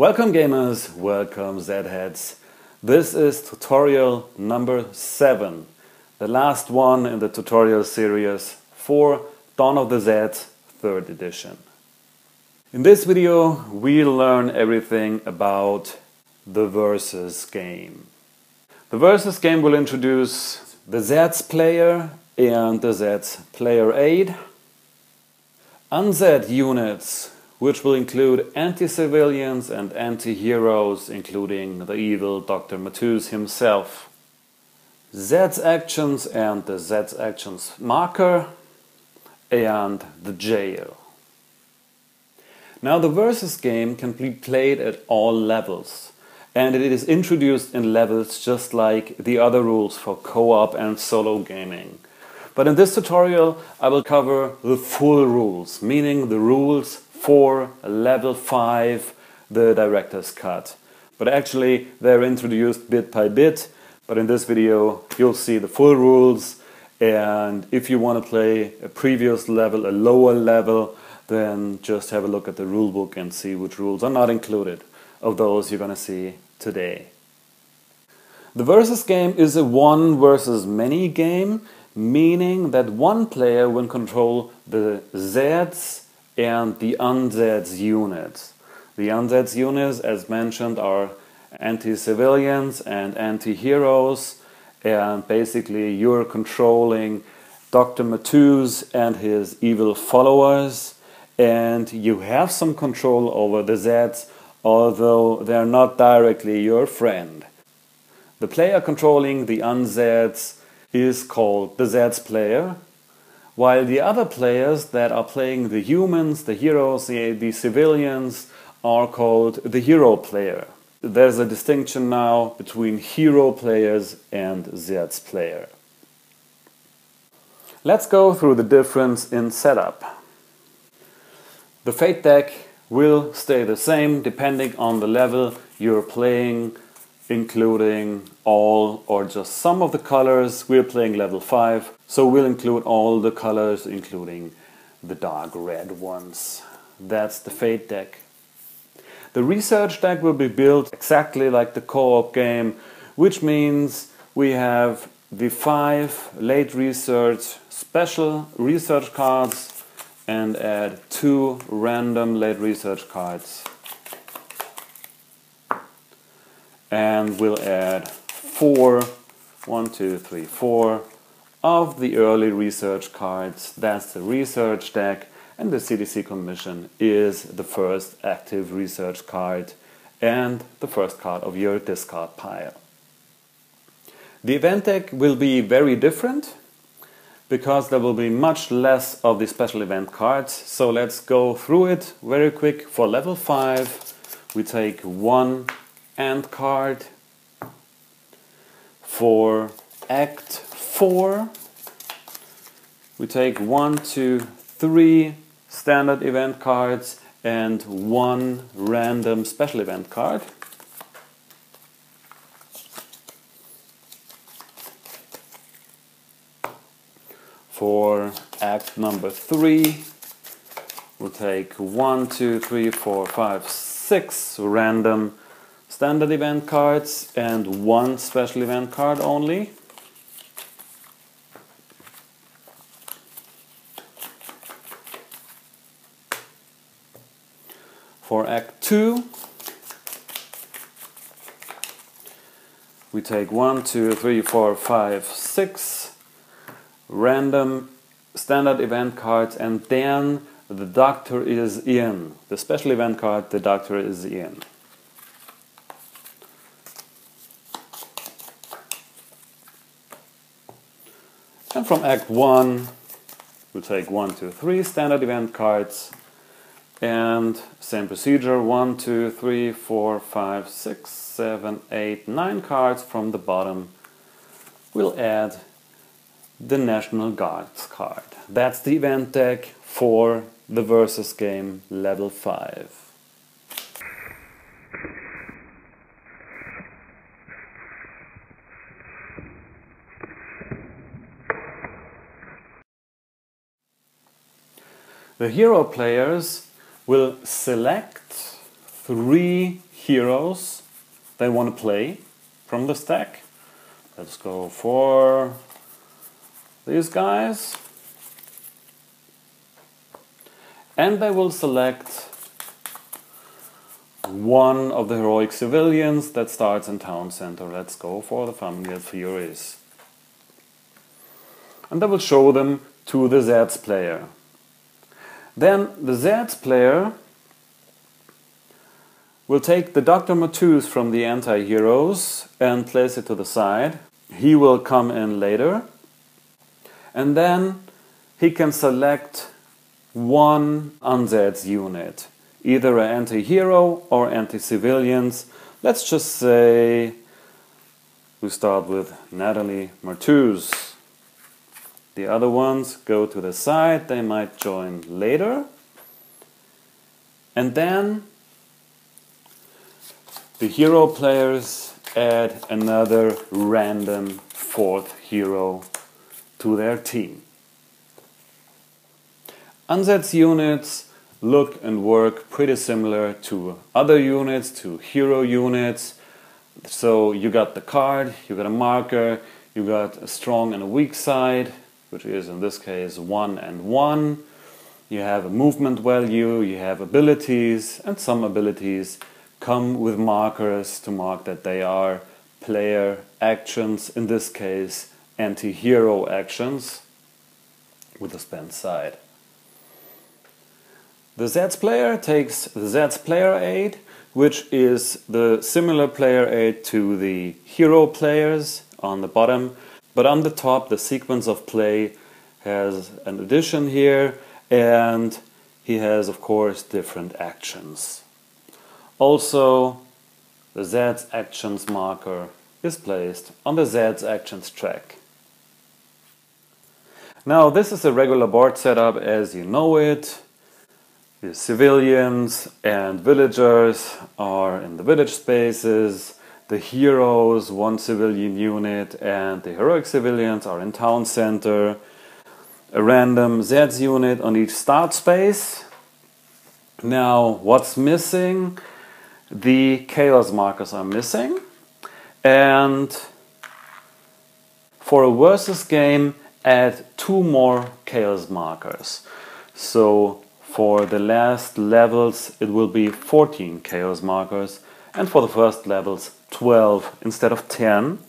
Welcome gamers, welcome Z-heads. This is tutorial number 7, the last one in the tutorial series for Dawn of the Zeds 3rd edition. In this video we'll learn everything about the versus game. The versus game will introduce the Zeds player and the Zeds player aid, Un-ZED units, which will include anti-civilians and anti-heroes, including the evil Dr. Matus himself, ZEDS actions and the ZEDS actions marker, and the jail. Now the versus game can be played at all levels, and it is introduced in levels just like the other rules for co-op and solo gaming. But in this tutorial I will cover the full rules, meaning the rules for level 5, the director's cut. But actually they're introduced bit by bit, but in this video you'll see the full rules, and if you want to play a previous level, a lower level, then just have a look at the rulebook and see which rules are not included of those you're going to see today. The versus game is a one versus many game, meaning that one player will control the ZEDS and the Un-ZEDS units. The Un-ZEDS units, as mentioned, are anti-civilians and anti-heroes, and basically you're controlling Dr. Matus and his evil followers, and you have some control over the ZEDS, although they're not directly your friend. The player controlling the Un-ZEDS is called the ZEDS player, while the other players that are playing the humans, the heroes, the civilians are called the hero player. There's a distinction now between hero players and ZEDS player. Let's go through the difference in setup. The fate deck will stay the same depending on the level you're playing, including all or just some of the colors. We're playing level 5, so we'll include all the colors, including the dark red ones. That's the fate deck. The research deck will be built exactly like the co-op game, which means we have the 5 late research special research cards and add 2 random late research cards. And we'll add 4 of the early research cards. That's the research deck, and the CDC commission is the first active research card and the first card of your discard pile. The event deck will be very different because there will be much less of the special event cards, so let's go through it very quick. For level 5 we take 1 AND card. For Act 4 we take 1, 2, 3 standard event cards and 1 random special event card. For Act number 3 we'll take 1, 2, 3, 4, 5, 6 random standard event cards and 1 special event card only. For Act 2 we take 1, 2, 3, 4, 5, 6 random standard event cards, and then the doctor is in. The special event card, the doctor is in. And from Act 1 we'll take 1, 2, 3 standard event cards, and same procedure, 1, 2, 3, 4, 5, 6, 7, 8, 9 cards from the bottom. We'll add the National Guards card. That's the event deck for the versus game level 5. The hero players will select 3 heroes they want to play from the stack. Let's go for these guys. And they will select one of the heroic civilians that starts in town center. Let's go for the Familiar Furies. And they will show them to the ZEDS player. Then the ZEDS player will take the Dr. Matus from the anti-heroes and place it to the side. He will come in later. And then he can select one UN-ZEDS unit, either an anti-hero or anti-civilians. Let's just say we start with Natalie Matus. The other ones go to the side, they might join later. And then the hero players add another random fourth hero to their team. UN-ZEDS units look and work pretty similar to other units, to hero units. So you got the card, you got a marker, you got a strong and a weak side, which is in this case 1 and 1. You have a movement value, you have abilities, and some abilities come with markers to mark that they are player actions, in this case anti-hero actions with a spent side. The ZEDS player takes the ZEDS player aid, which is the similar player aid to the hero players on the bottom, but on the top the sequence of play has an addition here, and he has of course different actions. Also, the ZEDS actions marker is placed on the ZEDS actions track. Now this is a regular board setup as you know it. The civilians and villagers are in the village spaces, the heroes, one civilian unit, and the heroic civilians are in town center. A random ZEDS unit on each start space. Now what's missing? The chaos markers are missing, and for a versus game add 2 more chaos markers. So for the last levels it will be 14 chaos markers, and for the first levels 12 instead of 10.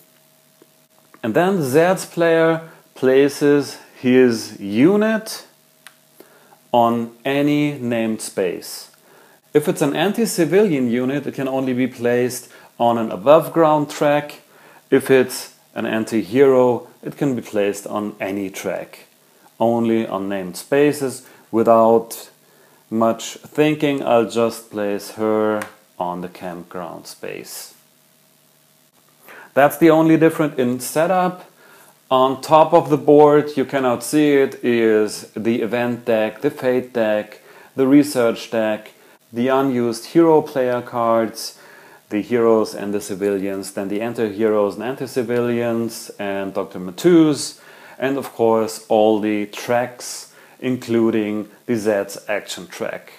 And then the ZEDS player places his unit on any named space. If it's an anti-civilian unit, it can only be placed on an above ground track. If it's an anti-hero, it can be placed on any track, only on named spaces. Without much thinking, I'll just place her on the campground space. That's the only difference in setup. On top of the board, you cannot see it, is the event deck, the fate deck, the research deck, the unused hero player cards, the heroes and the civilians, then the anti-heroes and anti-civilians, and Dr. Matus, and of course all the tracks, including the ZEDS action track.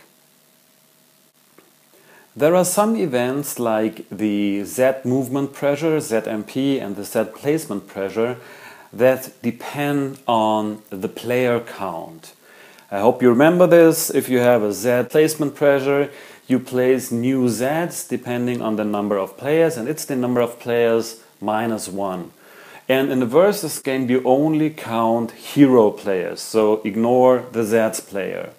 There are some events like the ZED movement pressure, ZMP, and the ZED placement pressure that depend on the player count. I hope you remember this. If you have a ZED placement pressure, you place new ZEDs depending on the number of players, and it's the number of players minus 1. And in the versus game you only count hero players, so ignore the ZEDS player.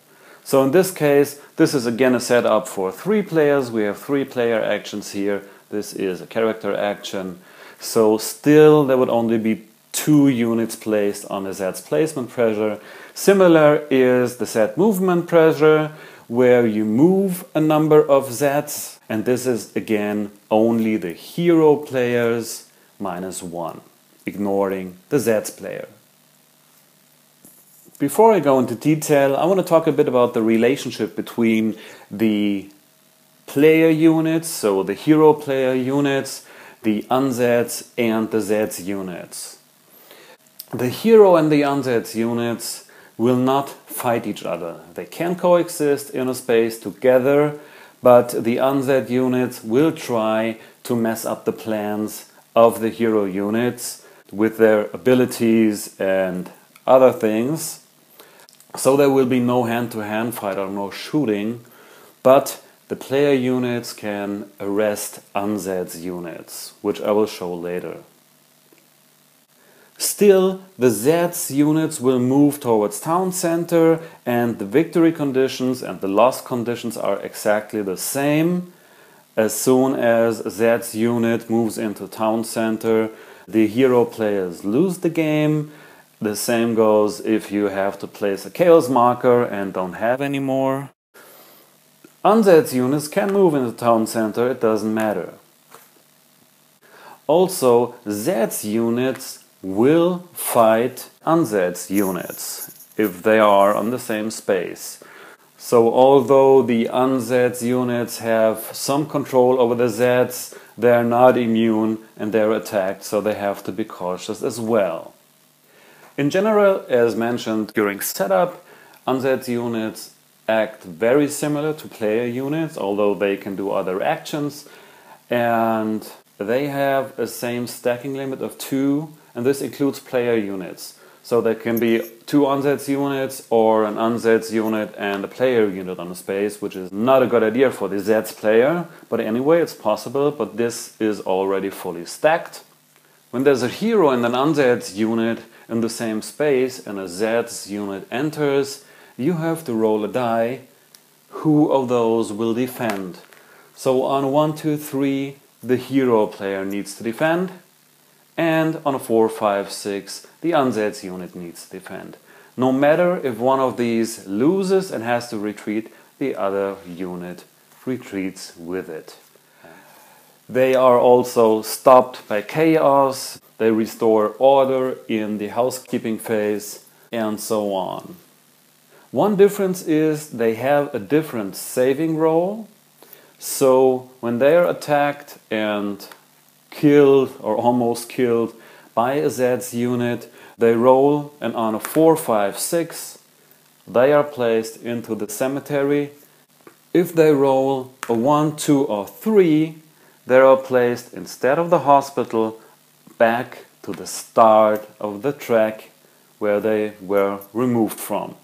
So in this case, this is again a setup for 3 players. We have 3 player actions here. This is a character action. So still there would only be 2 units placed on the ZED's placement pressure. Similar is the ZED movement pressure, where you move a number of ZEDs, and this is again only the hero players minus 1, ignoring the ZED's player. Before I go into detail, I want to talk a bit about the relationship between the player units, so the hero player units, the UN-ZEDS and the ZEDS units. The hero and the UN-ZEDS units will not fight each other. They can coexist in a space together, but the UN-ZED units will try to mess up the plans of the hero units with their abilities and other things. So there will be no hand-to-hand fight or no shooting, but the player units can arrest UN-ZED's units, which I will show later. Still, the ZEDS units will move towards town center, and the victory conditions and the loss conditions are exactly the same. As soon as ZEDS unit moves into town center, the hero players lose the game. The same goes if you have to place a chaos marker and don't have any more. UN-ZED's units can move into town center, it doesn't matter. Also, ZEDS units will fight UN-ZED's units if they are on the same space. So although the UN-ZED's units have some control over the ZEDS, they are not immune and they're attacked, so they have to be cautious as well. In general, as mentioned during setup, UN-ZED's units act very similar to player units, although they can do other actions, and they have a same stacking limit of 2, and this includes player units. So there can be 2 UN-ZED's units or an UN-ZED's unit and a player unit on a space, which is not a good idea for the ZEDS player, but anyway it's possible, but this is already fully stacked. When there's a hero and an UN-ZED's unit in the same space and a ZEDS unit enters, you have to roll a die. Who of those will defend? So on 1, 2, 3, the hero player needs to defend, and on a 4, 5, 6, the UN-ZED's unit needs to defend. No matter if one of these loses and has to retreat, the other unit retreats with it. They are also stopped by chaos, they restore order in the housekeeping phase, and so on. One difference is they have a different saving roll, so when they are attacked and killed or almost killed by a ZEDS unit, they roll, and on a 4, 5, 6, they are placed into the cemetery. If they roll a 1, 2, or 3, they are placed instead of the hospital back to the start of the track where they were removed from.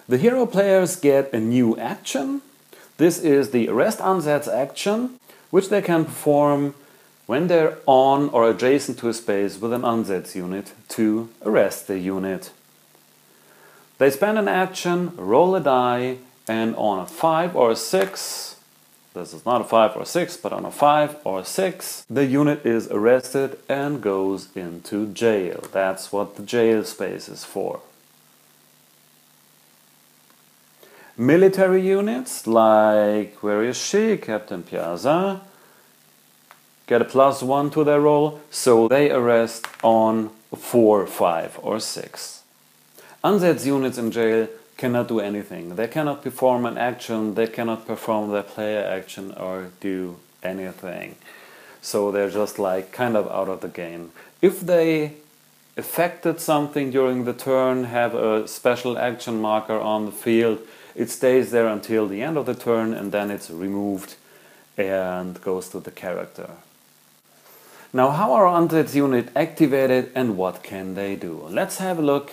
The hero players get a new action. This is the Arrest UN-ZEDS action, which they can perform when they're on or adjacent to a space with an UN-ZEDS unit to arrest the unit. They spend an action, roll a die, and on a 5 or a 6, this is not a 5 or 6, but on a 5 or 6, the unit is arrested and goes into jail. That's what the jail space is for. Military units, like, where is she, Captain Piazza, get a +1 to their roll, so they arrest on 4, 5, or 6. UN-ZEDS units in jail cannot do anything. They cannot perform an action, they cannot perform their player action or do anything. So they're just like kind of out of the game. If they affected something during the turn, have a special action marker on the field, it stays there until the end of the turn and then it's removed and goes to the character. Now, how are UN-ZEDS unit activated and what can they do? Let's have a look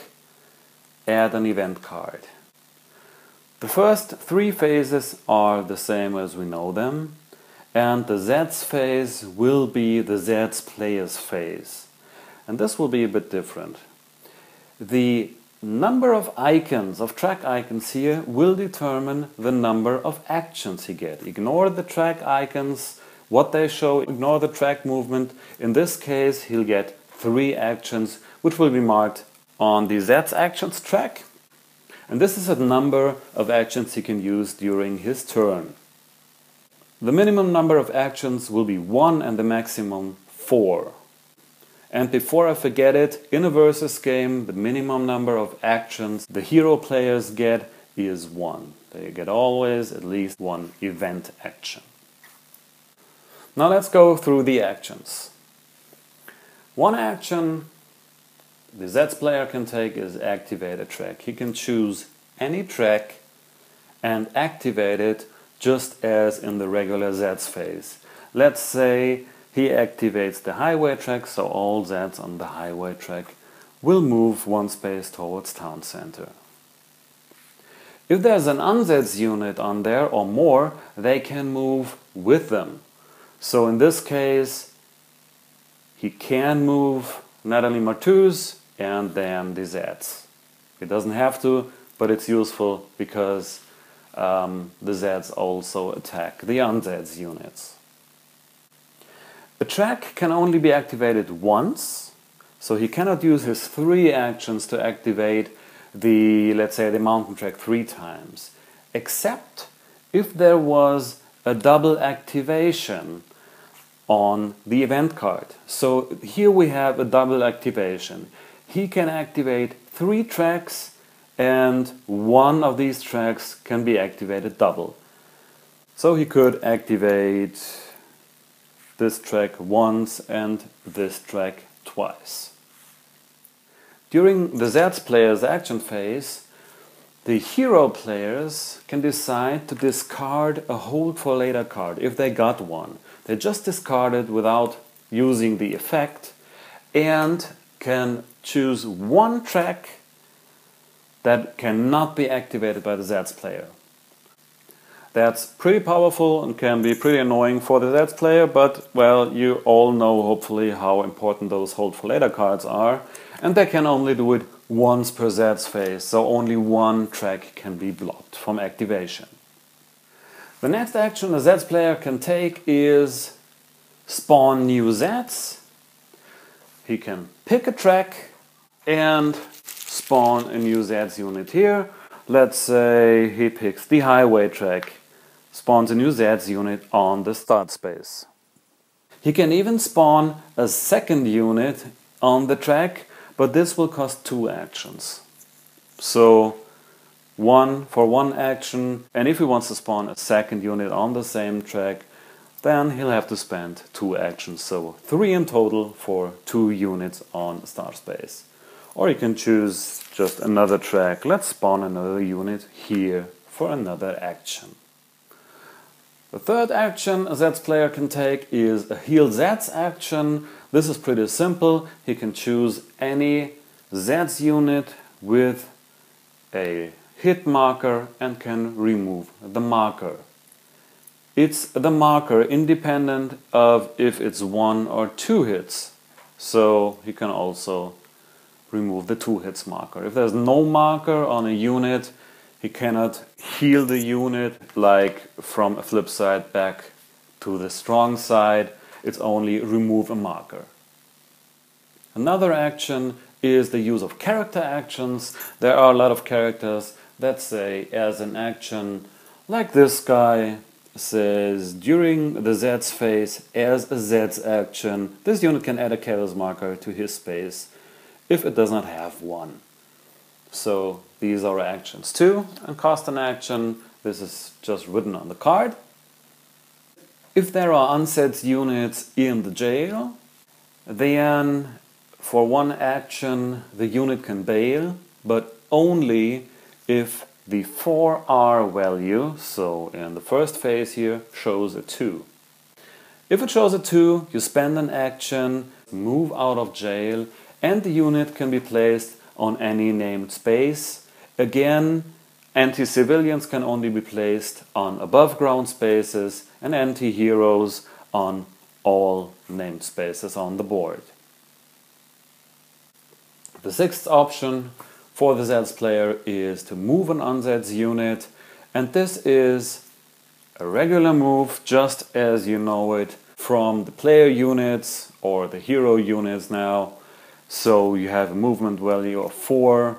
at an event card. The first 3 phases are the same as we know them, and the ZEDS phase will be the ZEDS players phase. And this will be a bit different. The number of icons, of track icons here, will determine the number of actions he gets. Ignore the track icons, what they show, ignore the track movement. In this case, he'll get 3 actions, which will be marked on the ZEDS actions track. And this is a number of actions he can use during his turn. The minimum number of actions will be 1 and the maximum 4. And before I forget it, in a versus game, the minimum number of actions the hero players get is 1. They get always at least 1 event action. Now let's go through the actions. One action the ZEDS player can take is activate a track. He can choose any track and activate it just as in the regular ZEDS phase. Let's say he activates the highway track, so all Zeds on the highway track will move one space towards town center. If there's an UN-ZEDS unit on there or more, they can move with them. So in this case, he can move Natalie Martuz and then the Zeds. He doesn't have to, but it's useful because the Zeds also attack the UN-ZEDS units. A track can only be activated once, so he cannot use his 3 actions to activate let's say the mountain track 3 times, except if there was a double activation on the event card. So here we have a double activation. He can activate 3 tracks and one of these tracks can be activated double. So he could activate this track once and this track twice. During the ZEDS player's action phase, the hero players can decide to discard a hold for later card if they got one. They just discard it without using the effect and can choose one track that cannot be activated by the ZEDS player. That's pretty powerful and can be pretty annoying for the ZEDS player, but well, you all know hopefully how important those hold for later cards are, and they can only do it once per ZEDS phase, so only one track can be blocked from activation. The next action a ZEDS player can take is spawn new ZEDS. He can pick a track and spawn a new ZEDS unit here. Let's say he picks the highway track, spawns a new ZEDS unit on the start space. He can even spawn a second unit on the track, but this will cost 2 actions. So one for one action, and if he wants to spawn a second unit on the same track, then he'll have to spend 2 actions, so 3 in total for 2 units on start space. Or you can choose just another track. Let's spawn another unit here for another action. The third action a ZEDS player can take is a heal ZEDS action. This is pretty simple. He can choose any ZEDS unit with a hit marker and can remove the marker. It's the marker independent of if it's 1 or 2 hits. So he can also remove the 2 hits marker. If there's no marker on a unit, he cannot heal the unit like from a flip side back to the strong side. It's only remove a marker. Another action is the use of character actions. There are a lot of characters that say as an action, like this guy says during the ZEDS phase as a ZEDS action, this unit can add a chaos marker to his space if it does not have one. So these are actions too, and cost an action. This is just written on the card. If there are UN-ZEDS units in the jail, then for one action the unit can bail, but only if the 4R value, so in the first phase here, shows a 2. If it shows a 2, you spend an action, move out of jail, and the unit can be placed on any named space. Again, anti-civilians can only be placed on above ground spaces and anti-heroes on all named spaces on the board. The sixth option for the ZEDS player is to move an UN-ZEDS unit, and this is a regular move just as you know it from the player units or the hero units now. So you have a movement value of 4,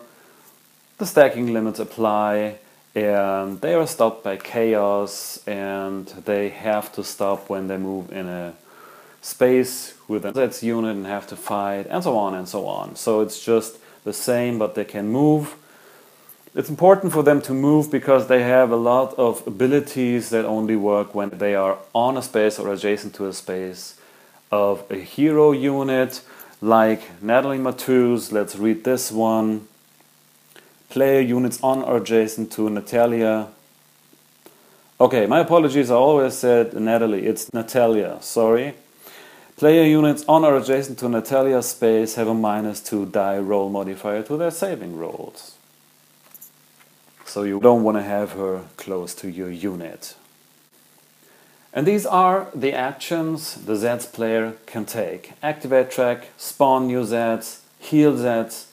the stacking limits apply, and they are stopped by chaos, and they have to stop when they move in a space with a ZEDS unit and have to fight, and so on and so on. So it's just the same, but they can move. It's important for them to move because they have a lot of abilities that only work when they are on a space or adjacent to a space of a hero unit, like Natalie Martuz. Let's read this one. Player units on or adjacent to Natalia Okay, my apologies, I always said Natalie, it's Natalia, sorry. Player units on or adjacent to Natalia's space have a -2 die roll modifier to their saving rolls. So you don't want to have her close to your unit. And these are the actions the ZEDS player can take. Activate track, spawn new ZEDS, heal ZEDS,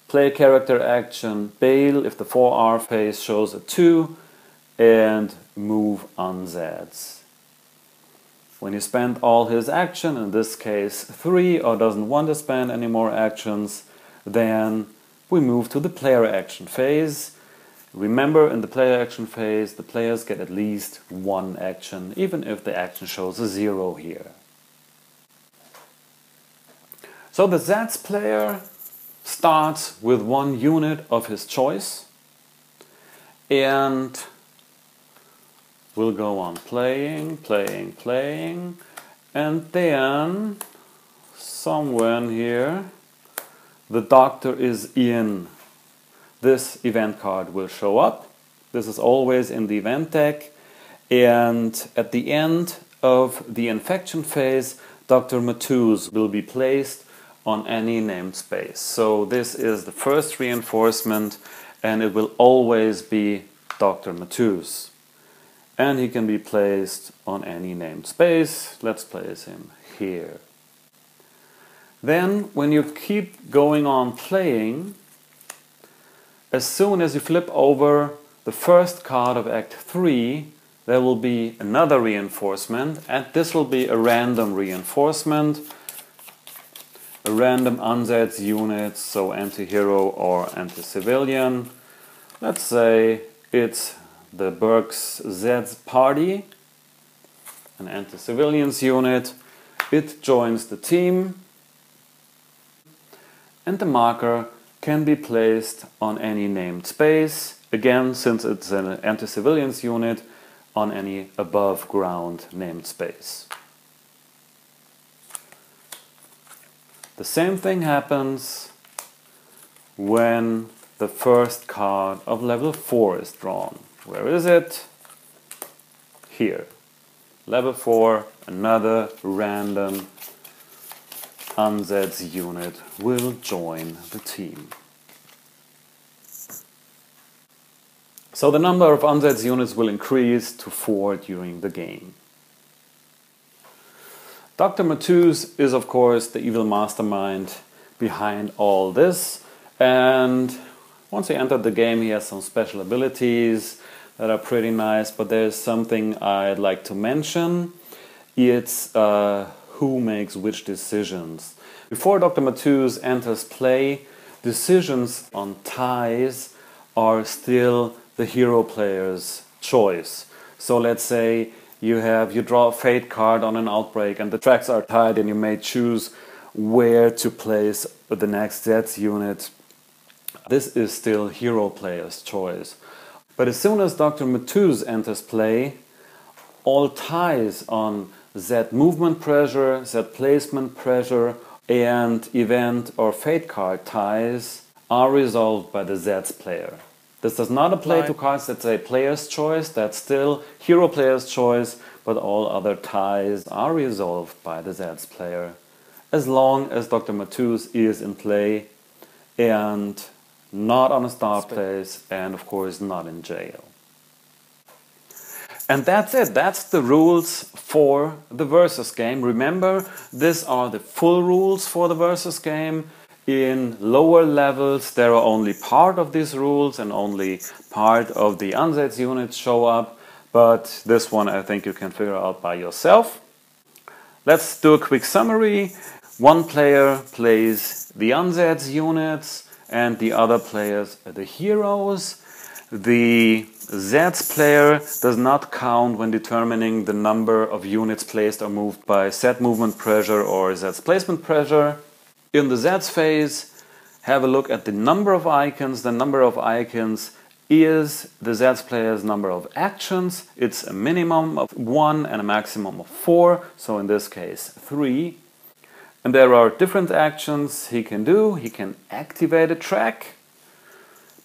play character action, bail if the 4R phase shows a 2, and move UNZEDS. When you spend all his action, in this case 3, or doesn't want to spend any more actions, then we move to the player action phase. Remember, in the player action phase, the players get at least 1 action, even if the action shows a 0 here. So the ZEDS player starts with 1 unit of his choice, and we'll go on playing, and then somewhere in here the doctor is in. This event card will show up. This is always in the event deck, and at the end of the infection phase, Dr. Matthews will be placed on any named space. So this is the first reinforcement, and it will always be Dr. Matthews. And he can be placed on any named space. Let's place him here. Then, when you keep going on playing, as soon as you flip over the first card of Act 3, there will be another reinforcement, and this will be a random reinforcement, a random UNZEDS unit, so anti-hero or anti-civilian. Let's say it's the Burke's ZEDS party, an anti-civilians unit. It joins the team, and the marker can be placed on any named space. Again, since it's an anti-civilians unit, on any above ground named space. The same thing happens when the first card of level 4 is drawn. Where is it? Here. Level 4, another random UNZEDS unit will join the team. So the number of UNZEDS units will increase to 4 during the game. Dr. Matthews is of course the evil mastermind behind all this, and once he entered the game he has some special abilities that are pretty nice, but there's something I'd like to mention. It's who makes which decisions. Before Dr. Matthews enters play, decisions on ties are still the hero player's choice. So let's say you draw a fate card on an outbreak and the tracks are tied, and you may choose where to place the next ZEDS unit. This is still hero player's choice. But as soon as Dr. Matthews enters play, all ties on Z movement pressure, Z placement pressure, and event or fate card ties are resolved by the ZEDS player. This does not apply to cards that say player's choice, that's still hero player's choice, but all other ties are resolved by the ZEDS player, as long as Dr. Matthews is in play and not on a star place, and of course not in jail. And that's it, that's the rules for the versus game. Remember, these are the full rules for the versus game. In lower levels there are only part of these rules and only part of the UNZEDS units show up, but this one I think you can figure out by yourself. Let's do a quick summary. One player plays the UNZEDS units and the other players are the heroes. The ZEDS player does not count when determining the number of units placed or moved by Z movement pressure or ZEDS placement pressure. In the ZEDS phase, have a look at the number of icons. The number of icons is the ZEDS player's number of actions. It's a minimum of 1 and a maximum of 4, so in this case 3. And there are different actions he can do. He can activate a track,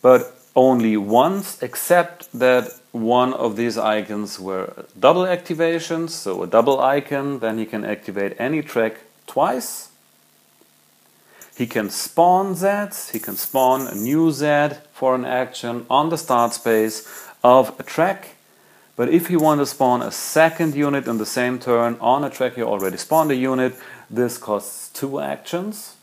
but only once, except that one of these icons were double activations, so a double icon, then he can activate any track twice. He can spawn ZEDs, he can spawn a new ZED for an action on the start space of a track. But if he wants to spawn a second unit in the same turn on a track he already spawned a unit, this costs 2 actions.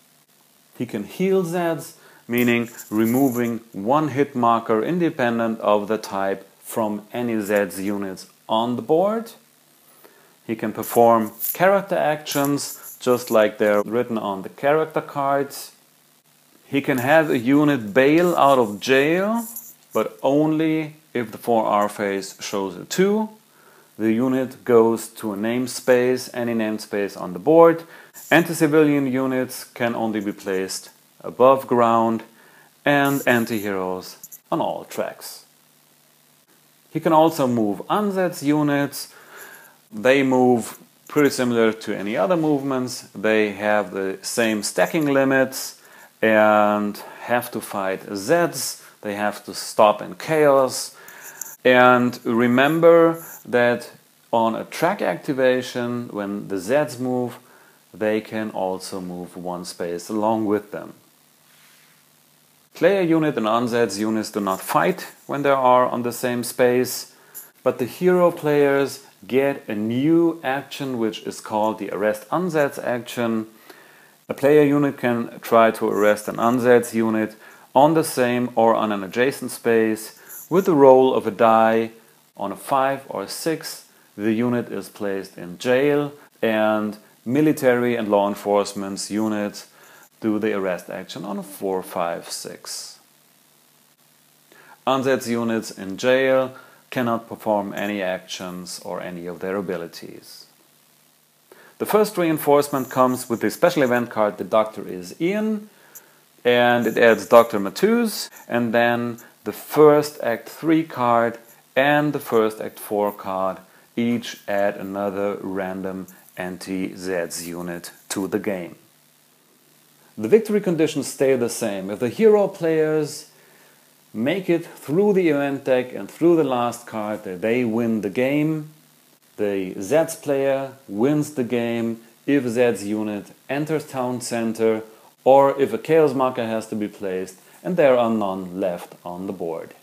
He can heal ZEDs, meaning removing one hit marker independent of the type from any ZEDs units on the board. He can perform character actions, just like they're written on the character cards. He can have a unit bail out of jail, but only if the 4R phase shows a 2. The unit goes to a namespace, any namespace on the board. Anti-civilian units can only be placed above ground, and anti-heroes on all tracks. He can also move UNZEDS units. They move pretty similar to any other movements. They have the same stacking limits and have to fight ZEDs. They have to stop in chaos. And remember that on a track activation, when the ZEDs move, they can also move one space along with them. Player unit and UNZEDS units do not fight when they are on the same space, but the hero players get a new action which is called the Arrest UNZEDS action. A player unit can try to arrest an UNZEDS unit on the same or on an adjacent space with the roll of a die. On a 5 or 6, the unit is placed in jail, and military and law enforcement units do the arrest action on a 4, 5, 6. UNZEDS units in jail cannot perform any actions or any of their abilities. The first reinforcement comes with the special event card The Doctor is Ian, and it adds Dr. Matthews, and then the first Act 3 card and the first Act 4 card each add another random anti-ZEDS unit to the game. The victory conditions stay the same. If the hero players make it through the event deck and through the last card, they win the game. The ZEDS player wins the game if ZEDS unit enters town center or if a chaos marker has to be placed and there are none left on the board.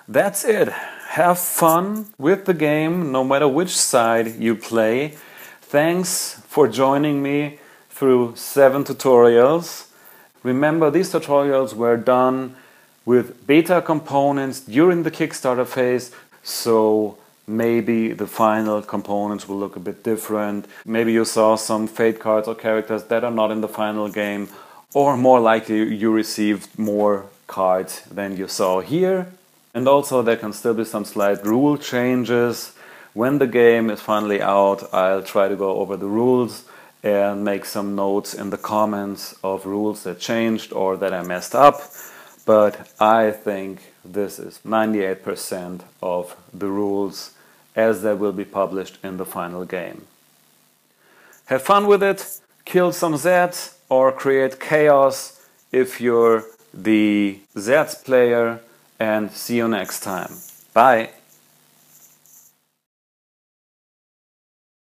That's it. Have fun with the game no matter which side you play. Thanks for joining me through 7 tutorials. Remember, these tutorials were done with beta components during the Kickstarter phase, so maybe the final components will look a bit different. Maybe you saw some fate cards or characters that are not in the final game, or more likely you received more cards than you saw here. And also there can still be some slight rule changes. When the game is finally out, I'll try to go over the rules and make some notes in the comments of rules that changed or that I messed up. But I think this is 98% of the rules as they will be published in the final game. Have fun with it, kill some ZEDs or create chaos if you're the ZEDS player, and see you next time. Bye!